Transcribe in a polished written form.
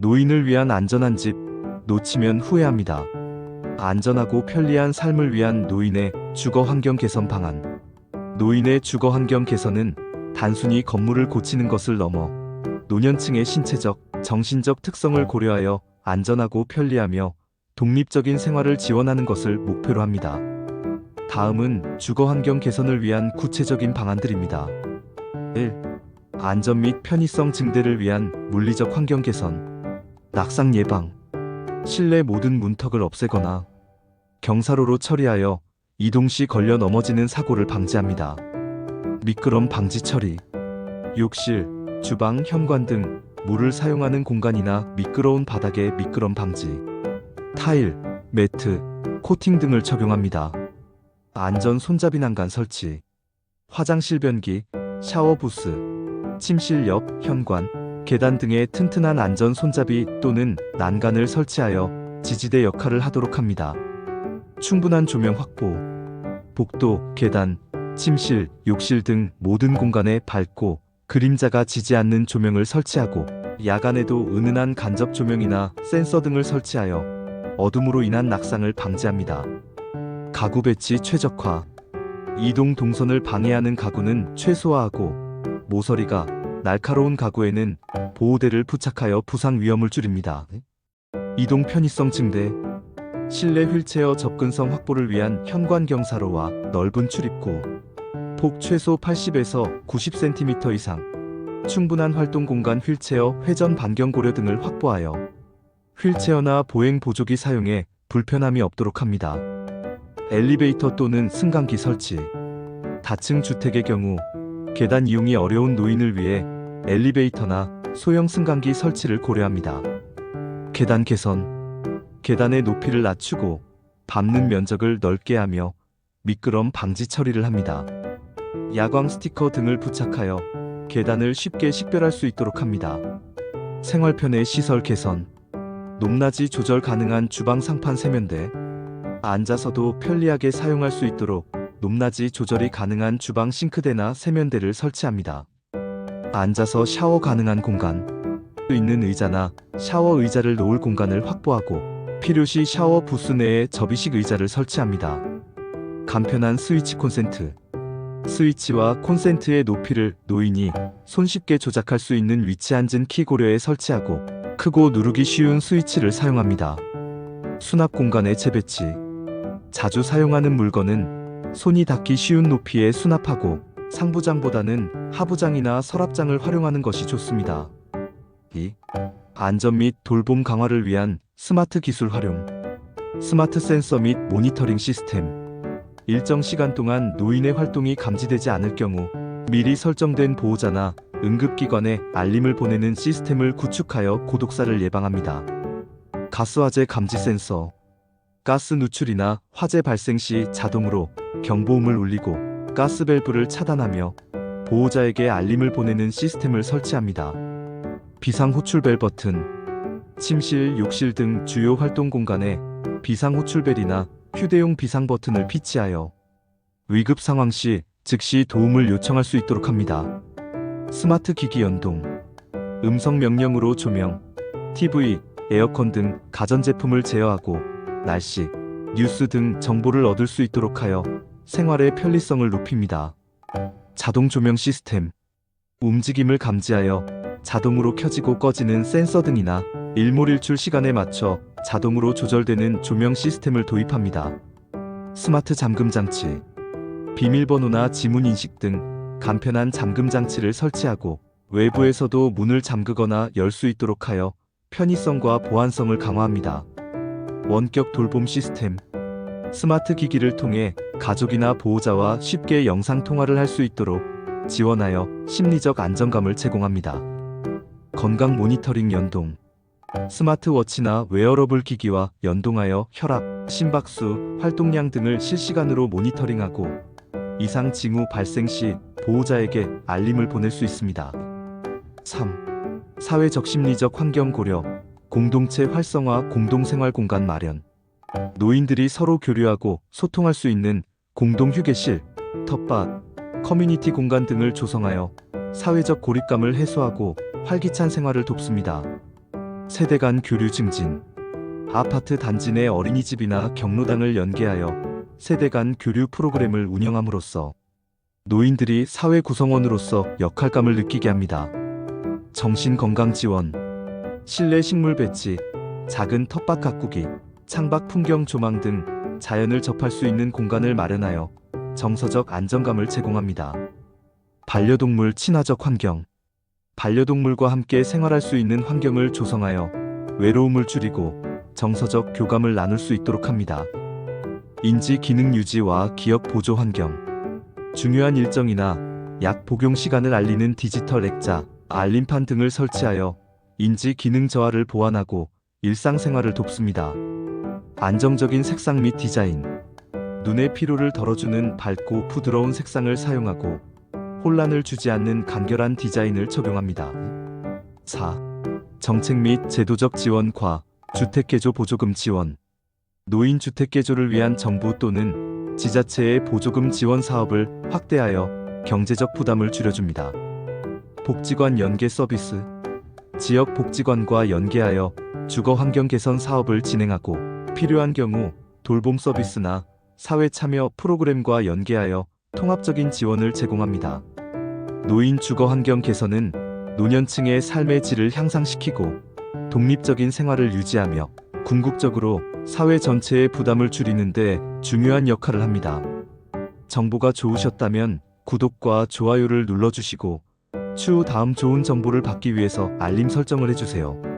노인을 위한 안전한 집, 놓치면 후회합니다. 안전하고 편리한 삶을 위한 노인의 주거 환경 개선 방안. 노인의 주거 환경 개선은 단순히 건물을 고치는 것을 넘어 노년층의 신체적, 정신적 특성을 고려하여 안전하고 편리하며 독립적인 생활을 지원하는 것을 목표로 합니다. 다음은 주거 환경 개선을 위한 구체적인 방안들입니다. 1. 안전 및 편의성 증대를 위한 물리적 환경 개선. 낙상 예방. 실내 모든 문턱을 없애거나 경사로로 처리하여 이동 시 걸려 넘어지는 사고를 방지합니다. 미끄럼 방지 처리. 욕실, 주방, 현관 등 물을 사용하는 공간이나 미끄러운 바닥의 미끄럼 방지. 타일, 매트, 코팅 등을 적용합니다. 안전 손잡이 난간 설치. 화장실 변기, 샤워 부스, 침실 옆, 현관, 계단 등의 튼튼한 안전 손잡이 또는 난간을 설치하여 지지대 역할을 하도록 합니다. 충분한 조명 확보. 복도, 계단, 침실, 욕실 등 모든 공간에 밝고 그림자가 지지 않는 조명을 설치하고 야간에도 은은한 간접 조명이나 센서 등을 설치하여 어둠으로 인한 낙상을 방지합니다. 가구 배치 최적화. 이동 동선을 방해하는 가구는 최소화하고 모서리가 날카로운 가구에는 보호대를 부착하여 부상 위험을 줄입니다. 이동 편의성 증대. 실내 휠체어 접근성 확보를 위한 현관 경사로와 넓은 출입구. 폭 최소 80에서 90cm 이상. 충분한 활동 공간 휠체어 회전 반경 고려 등을 확보하여 휠체어나 보행 보조기 사용에 불편함이 없도록 합니다. 엘리베이터 또는 승강기 설치. 다층 주택의 경우 계단 이용이 어려운 노인을 위해 엘리베이터나 소형 승강기 설치를 고려합니다. 계단 개선. 계단의 높이를 낮추고 밟는 면적을 넓게 하며 미끄럼 방지 처리를 합니다. 야광 스티커 등을 부착하여 계단을 쉽게 식별할 수 있도록 합니다. 생활편의 시설 개선. 높낮이 조절 가능한 주방 상판 세면대. 앉아서도 편리하게 사용할 수 있도록 높낮이 조절이 가능한 주방 싱크대나 세면대를 설치합니다. 앉아서 샤워 가능한 공간. 있는 의자나 샤워 의자를 놓을 공간을 확보하고 필요시 샤워 부스 내에 접이식 의자를 설치합니다. 간편한 스위치 콘센트. 스위치와 콘센트의 높이를 노인이 손쉽게 조작할 수 있는 위치 앉은 키 고려에 설치하고 크고 누르기 쉬운 스위치를 사용합니다. 수납 공간의 재배치. 자주 사용하는 물건은 손이 닿기 쉬운 높이에 수납하고 상부장보다는 하부장이나 서랍장을 활용하는 것이 좋습니다. 2. 안전 및 돌봄 강화를 위한 스마트 기술 활용. 스마트 센서 및 모니터링 시스템. 일정 시간 동안 노인의 활동이 감지되지 않을 경우 미리 설정된 보호자나 응급기관에 알림을 보내는 시스템을 구축하여 고독사를 예방합니다. 가스화재 감지 센서. 가스 누출이나 화재 발생 시 자동으로 경보음을 울리고 가스 밸브를 차단하며 보호자에게 알림을 보내는 시스템을 설치합니다. 비상 호출벨 버튼. 침실, 욕실 등 주요 활동 공간에 비상 호출벨이나 휴대용 비상 버튼을 비치하여 위급 상황 시 즉시 도움을 요청할 수 있도록 합니다. 스마트 기기 연동. 음성 명령으로 조명, TV, 에어컨 등 가전제품을 제어하고 날씨, 뉴스 등 정보를 얻을 수 있도록 하여 생활의 편리성을 높입니다. 자동 조명 시스템. 움직임을 감지하여 자동으로 켜지고 꺼지는 센서 등이나 일몰일출 시간에 맞춰 자동으로 조절되는 조명 시스템을 도입합니다. 스마트 잠금 장치. 비밀번호나 지문 인식 등 간편한 잠금 장치를 설치하고 외부에서도 문을 잠그거나 열 수 있도록 하여 편의성과 보안성을 강화합니다. 원격 돌봄 시스템. 스마트 기기를 통해 가족이나 보호자와 쉽게 영상 통화를 할 수 있도록 지원하여 심리적 안정감을 제공합니다. 건강 모니터링 연동. 스마트워치나 웨어러블 기기와 연동하여 혈압, 심박수, 활동량 등을 실시간으로 모니터링하고 이상 징후 발생 시 보호자에게 알림을 보낼 수 있습니다. 3. 사회적 심리적 환경 고려. 공동체 활성화 공동생활 공간 마련. 노인들이 서로 교류하고 소통할 수 있는 공동 휴게실, 텃밭, 커뮤니티 공간 등을 조성하여 사회적 고립감을 해소하고 활기찬 생활을 돕습니다. 세대 간 교류 증진. 아파트 단지 내 어린이집이나 경로당을 연계하여 세대 간 교류 프로그램을 운영함으로써 노인들이 사회 구성원으로서 역할감을 느끼게 합니다. 정신건강 지원. 실내 식물 배치, 작은 텃밭 가꾸기, 창밖 풍경 조망 등 자연을 접할 수 있는 공간을 마련하여 정서적 안정감을 제공합니다. 반려동물 친화적 환경. 반려동물과 함께 생활할 수 있는 환경을 조성하여 외로움을 줄이고 정서적 교감을 나눌 수 있도록 합니다. 인지 기능 유지와 기억 보조 환경. 중요한 일정이나 약 복용 시간을 알리는 디지털 액자, 알림판 등을 설치하여 인지 기능 저하를 보완하고 일상생활을 돕습니다. 안정적인 색상 및 디자인. 눈의 피로를 덜어주는 밝고 부드러운 색상을 사용하고 혼란을 주지 않는 간결한 디자인을 적용합니다. 4. 정책 및 제도적 지원과 주택개조 보조금 지원. 노인 주택개조를 위한 정부 또는 지자체의 보조금 지원 사업을 확대하여 경제적 부담을 줄여줍니다. 복지관 연계 서비스. 지역 복지관과 연계하여 주거 환경 개선 사업을 진행하고 필요한 경우 돌봄 서비스나 사회 참여 프로그램과 연계하여 통합적인 지원을 제공합니다. 노인 주거 환경 개선은 노년층의 삶의 질을 향상시키고 독립적인 생활을 유지하며 궁극적으로 사회 전체의 부담을 줄이는 데 중요한 역할을 합니다. 정보가 좋으셨다면 구독과 좋아요를 눌러주시고 추후 다음 좋은 정보를 받기 위해서 알림 설정을 해주세요.